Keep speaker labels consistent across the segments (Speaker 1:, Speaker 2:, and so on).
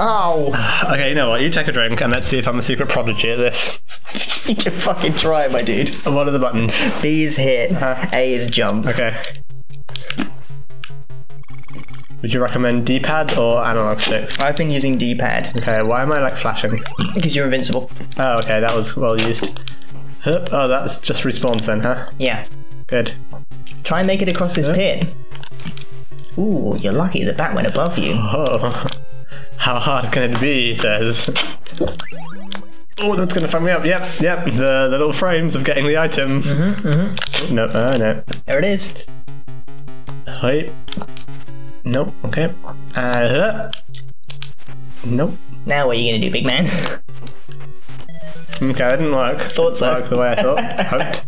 Speaker 1: Oh! Okay, you know what? You take a drink and let's see if I'm a secret prodigy at this.
Speaker 2: You can fucking try it, my dude.
Speaker 1: What are the buttons?
Speaker 2: B is hit, A is jump.
Speaker 1: Okay. Would you recommend D-pad or analog sticks?
Speaker 2: I've been using D-pad.
Speaker 1: Okay, why am I like flashing?
Speaker 2: Because you're invincible.
Speaker 1: Oh, okay, that was well used. Oh, that's just respawns then, huh?
Speaker 2: Yeah.
Speaker 1: Good.
Speaker 2: Try and make it across this pit. Ooh, you're lucky that went above you.
Speaker 1: Oh. How hard can it be, he says. Oh, that's gonna fuck me up. Yep. The little frames of getting the item. No, no.
Speaker 2: There it is.
Speaker 1: Wait. Nope, okay. Nope.
Speaker 2: Now what are you gonna do, big man?
Speaker 1: Okay, that didn't work.
Speaker 2: Thought so.
Speaker 1: Worked the way I thought. Hoped.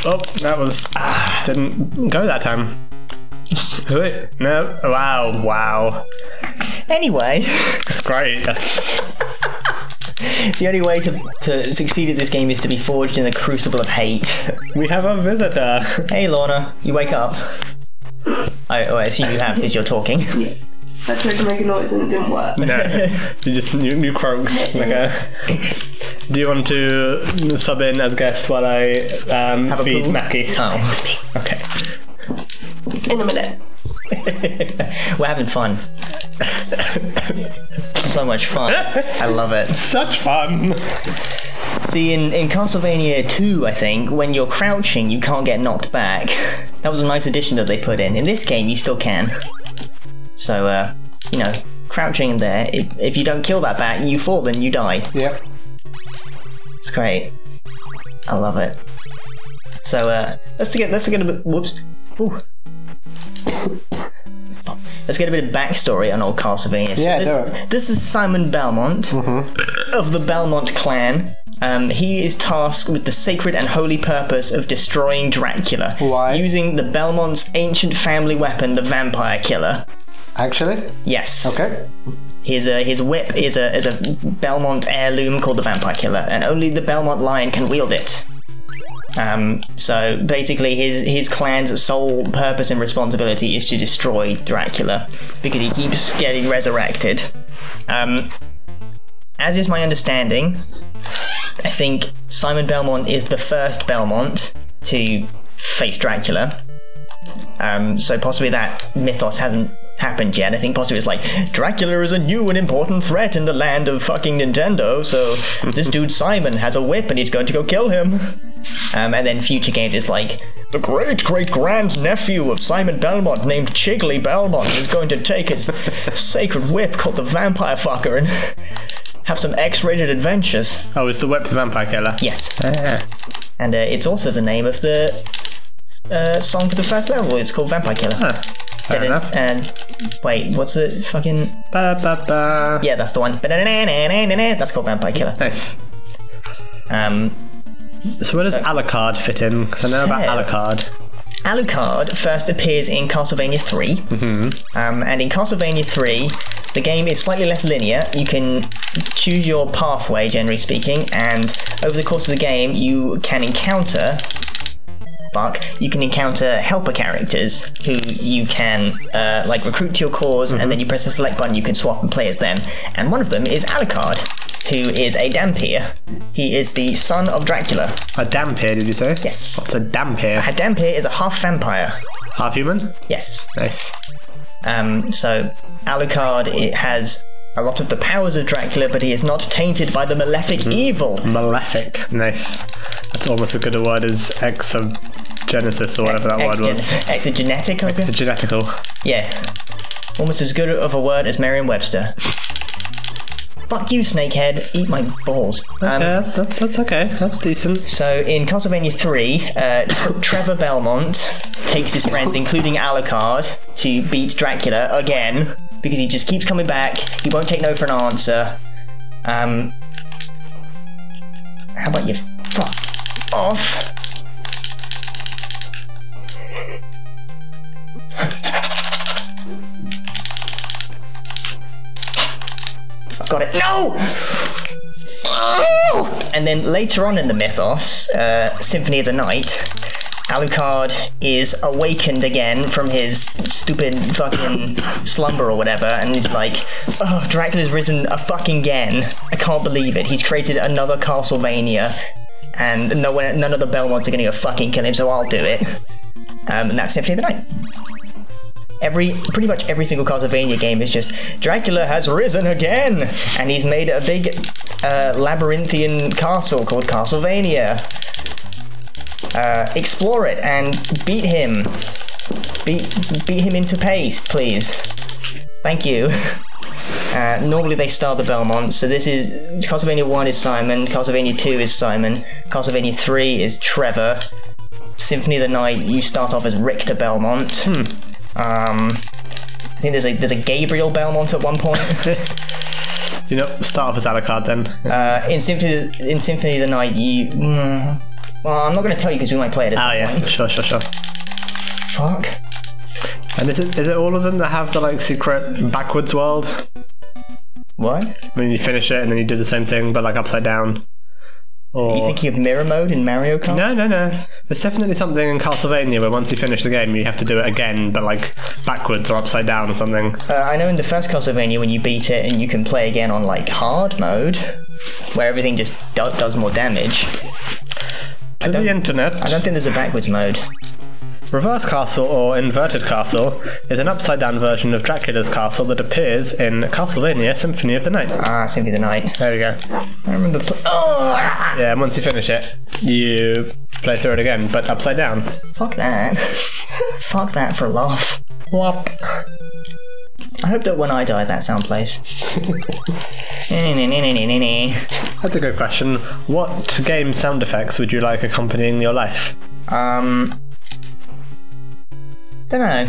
Speaker 1: Oh, that was... didn't go that time. Wait, no. Wow.
Speaker 2: Anyway.
Speaker 1: That's great. That's...
Speaker 2: The only way to succeed at this game is to be forged in the crucible of hate.
Speaker 1: We have a visitor.
Speaker 2: Hey, Lorna. You wake up. I assume you have because you're talking.
Speaker 3: Yes. I tried to make a noise and it didn't work.
Speaker 1: No. You croaked. Okay. Do you want to sub in as guest while I feed Mackie?
Speaker 2: Oh.
Speaker 1: Okay.
Speaker 3: In a minute.
Speaker 2: We're having fun. So much fun. I love it.
Speaker 1: Such fun.
Speaker 2: See, in Castlevania 2, I think, when you're crouching, you can't get knocked back. That was a nice addition that they put in. In this game, you still can. So, you know, crouching in there, if you don't kill that bat, you fall and you die.
Speaker 1: Yep.
Speaker 2: It's great. I love it. So, let's get a bit... Whoops. Ooh. Let's get a bit of backstory on old Castlevania. So
Speaker 1: Yeah,
Speaker 2: this is Simon Belmont of the Belmont clan. He is tasked with the sacred and holy purpose of destroying Dracula.
Speaker 1: Why?
Speaker 2: Using the Belmont's ancient family weapon, the Vampire Killer.
Speaker 1: Actually?
Speaker 2: Yes.
Speaker 1: Okay.
Speaker 2: His whip is a Belmont heirloom called the Vampire Killer, and only the Belmont Lion can wield it. So basically his clan's sole purpose and responsibility is to destroy Dracula, because he keeps getting resurrected. As is my understanding, I think Simon Belmont is the first Belmont to face Dracula. So possibly that mythos hasn't happened yet. I think possibly it's like, Dracula is a new and important threat in the land of fucking Nintendo, so this dude Simon has a whip and he's going to go kill him. And then future games is like, the great-great-grand-nephew of Simon Belmont named Chigley Belmont is going to take his sacred whip called the Vampire Fucker and have some X-rated adventures.
Speaker 1: Oh, is the whip the Vampire Killer?
Speaker 2: Yes.
Speaker 1: Ah.
Speaker 2: And it's also the name of the song for the first level. It's called Vampire Killer.
Speaker 1: Huh. Fair enough.
Speaker 2: And wait, what's the fucking...
Speaker 1: Ba-ba-ba.
Speaker 2: Yeah, that's the one. That's called Vampire Killer.
Speaker 1: Nice. So where does Alucard fit in? Because I know about Alucard.
Speaker 2: Alucard first appears in Castlevania 3. And in Castlevania 3, the game is slightly less linear. You can choose your pathway, generally speaking, and over the course of the game, you can encounter... You can encounter helper characters who you can like recruit to your cause, and then you press the select button, you can swap and play as them. And one of them is Alucard, who is a Dhampir. He is the son of Dracula.
Speaker 1: A Dhampir, did you say?
Speaker 2: Yes.
Speaker 1: What's a Dhampir?
Speaker 2: A Dhampir is a half vampire.
Speaker 1: Half human?
Speaker 2: Yes.
Speaker 1: Nice.
Speaker 2: So Alucard, it has a lot of the powers of Dracula, but he is not tainted by the malefic evil.
Speaker 1: Malefic. Nice. That's almost as good a word as exogenesis or whatever that word was.
Speaker 2: Exogenetic?
Speaker 1: Exogenetical.
Speaker 2: Yeah. Almost as good of a word as Merriam-Webster. Fuck you, snakehead. Eat my balls.
Speaker 1: Yeah, that's okay. That's decent.
Speaker 2: So in Castlevania 3, Trevor Belmont takes his friends, including Alucard, to beat Dracula again, because he just keeps coming back. He won't take no for an answer. How about you fuck off? I've got it. No! And then later on in the mythos, Symphony of the Night, Alucard is awakened again from his stupid fucking slumber or whatever, and he's like, oh, Dracula's risen a fucking again. I can't believe it. He's created another Castlevania, and none of the Belmonts are gonna go fucking kill him, so I'll do it. And that's Symphony of the Night. Pretty much every single Castlevania game is just, Dracula has risen again! And he's made a big labyrinthian castle called Castlevania. Explore it and beat him. Beat him into paste, please. Thank you. Normally they star the Belmont, so this is Castlevania 1 is Simon, Castlevania 2 is Simon, Castlevania 3 is Trevor, Symphony of the Night you start off as Richter Belmont. I think there's a Gabriel Belmont at one point.
Speaker 1: You know, start off as Alucard then.
Speaker 2: In Symphony of the Night you well, I'm not going to tell you because we might play it at some point.
Speaker 1: Sure.
Speaker 2: Fuck.
Speaker 1: And is it all of them that have the like secret backwards world?
Speaker 2: What?
Speaker 1: When you finish it and then you do the same thing but like upside down? Or... Are
Speaker 2: you thinking of mirror mode in Mario Kart?
Speaker 1: No. There's definitely something in Castlevania where once you finish the game you have to do it again but like backwards or upside down or something.
Speaker 2: I know in the first Castlevania when you beat it and you can play again on like hard mode where everything just does more damage.
Speaker 1: To the internet.
Speaker 2: I don't think there's a backwards mode.
Speaker 1: Reverse Castle or Inverted Castle is an upside down version of Dracula's castle that appears in Castlevania Symphony of the Night.
Speaker 2: Symphony of the Night.
Speaker 1: There we go.
Speaker 2: I remember.
Speaker 1: Yeah, and once you finish it, you play through it again, but upside down.
Speaker 2: Fuck that. Fuck that for a laugh.
Speaker 1: Whop.
Speaker 2: I hope that when I die that sound plays.
Speaker 1: That's a good question. What game sound effects would you like accompanying your life?
Speaker 2: Don't know.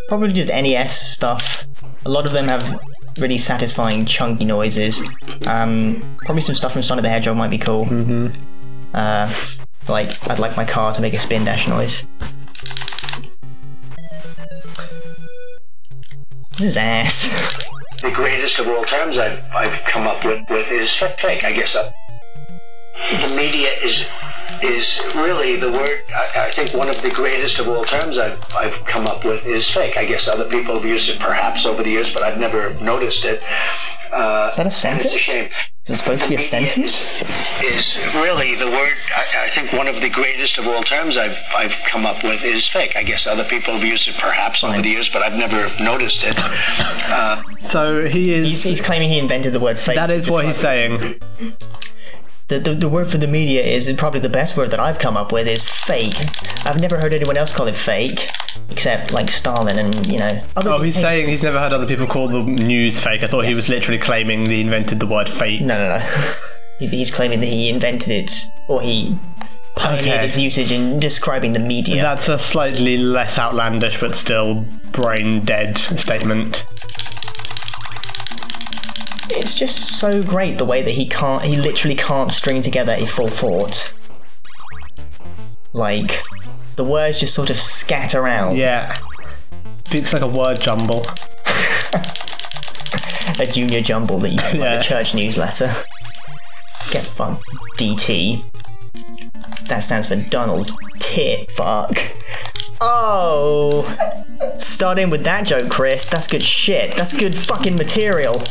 Speaker 2: Probably just NES stuff. A lot of them have really satisfying chunky noises. Probably some stuff from Sonic the Hedgehog might be cool. Like, I'd like my car to make a spin dash noise. This is ass.
Speaker 4: The greatest of all terms I've come up with is fake. I guess the media is really the word. I think one of the greatest of all terms I've come up with is fake. I guess other people have used it perhaps over the years, but I've never noticed it.
Speaker 2: Is that a sentence?
Speaker 4: It's a shame.
Speaker 2: Is it supposed to be a sentence?
Speaker 4: Is really the word. I think one of the greatest of all terms I've come up with is fake. I guess other people have used it perhaps over the years, but I've never noticed it.
Speaker 1: So he's
Speaker 2: claiming he invented the word fake.
Speaker 1: That is what he's saying.
Speaker 2: The word for the media is probably the best word that I've come up with is fake. I've never heard anyone else call it fake, except like Stalin and, you know.
Speaker 1: He's saying he's never heard other people call the news fake. I thought he was literally claiming he invented the word fake.
Speaker 2: No. He's claiming that he invented it, or he pioneered its usage in describing the media.
Speaker 1: That's a slightly less outlandish but still brain dead statement.
Speaker 2: It's just so great the way that he literally can't string together a full thought. Like, the words just sort of scatter around.
Speaker 1: Yeah. Speaks like a word jumble.
Speaker 2: A junior jumble that you get in the church newsletter. Get fucked, DT. That stands for Donald Tit Fuck. Oh! Start in with that joke, Chris. That's good shit. That's good fucking material.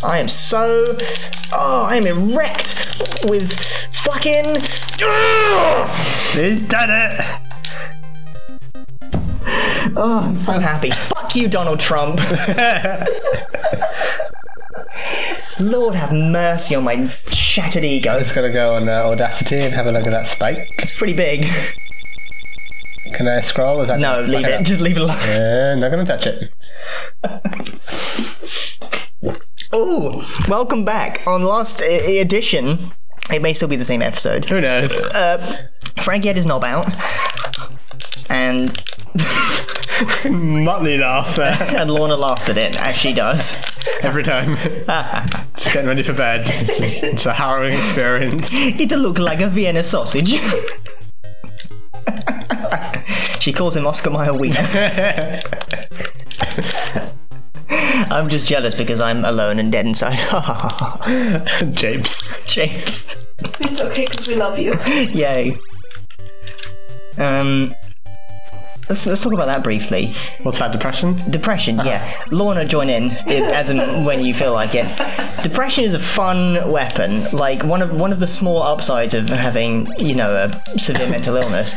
Speaker 2: I am so... Oh, I am erect with fucking...
Speaker 1: He's done it!
Speaker 2: Oh, I'm so happy. Fuck you, Donald Trump. Lord have mercy on my shattered ego.
Speaker 1: Just gotta go on Audacity and have a look at that spike.
Speaker 2: It's pretty big.
Speaker 1: Can I scroll? Is that
Speaker 2: no, leave it. Just leave it alone.
Speaker 1: Not gonna touch it.
Speaker 2: Oh, welcome back. On last edition, it may still be the same episode.
Speaker 1: Who knows?
Speaker 2: Frankie had his knob out. And...
Speaker 1: Motley laugh there.
Speaker 2: And Lorna laughed at it, as she does.
Speaker 1: Every time. Just getting ready for bed. It's a harrowing experience.
Speaker 2: It looked like a Vienna sausage. She calls him Oscar Mayer Wiener. I'm just jealous because I'm alone and dead inside.
Speaker 1: Japes.
Speaker 2: Japes.
Speaker 3: It's okay because we love you.
Speaker 2: Yay. Let's talk about that briefly.
Speaker 1: What's that, depression?
Speaker 2: Depression, yeah. Lorna, join in as and when you feel like it. Depression is a fun weapon. Like one of the small upsides of having, a severe mental illness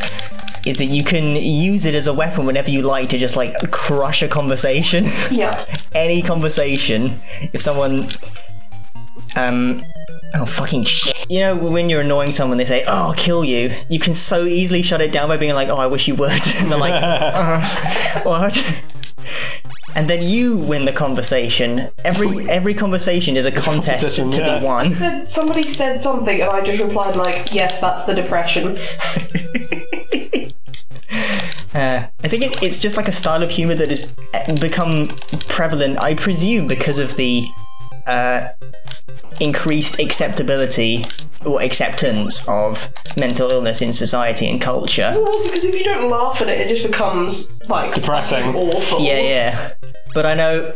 Speaker 2: is that you can use it as a weapon whenever you like to just like crush a conversation.
Speaker 3: Yeah.
Speaker 2: Any conversation. If someone oh, fucking shit. When you're annoying someone, they say, oh, I'll kill you. You can so easily shut it down by being like, oh, I wish you would. And they're like, what? And then you win the conversation. Every conversation is a contest to be won.
Speaker 3: Somebody said something and I just replied like, yes, that's the depression.
Speaker 2: I think it's just like a style of humour that has become prevalent, I presume, because of the increased acceptability or acceptance of mental illness in society and culture.
Speaker 3: Well, also because if you don't laugh at it, it just becomes like
Speaker 1: depressing,
Speaker 3: awful.
Speaker 2: Yeah. But I know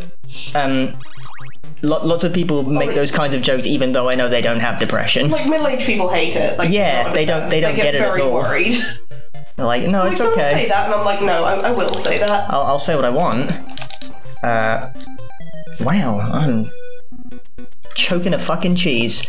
Speaker 2: lots of people make those kinds of jokes, even though I know they don't have depression.
Speaker 3: Like middle-aged people hate it. Like,
Speaker 2: yeah, they don't get it at all.
Speaker 3: Worried.
Speaker 2: They're like, no, it's okay.
Speaker 3: Don't say that, and I'm like, no, I will say that.
Speaker 2: I'll say what I want. Wow, I'm choking a fucking cheese.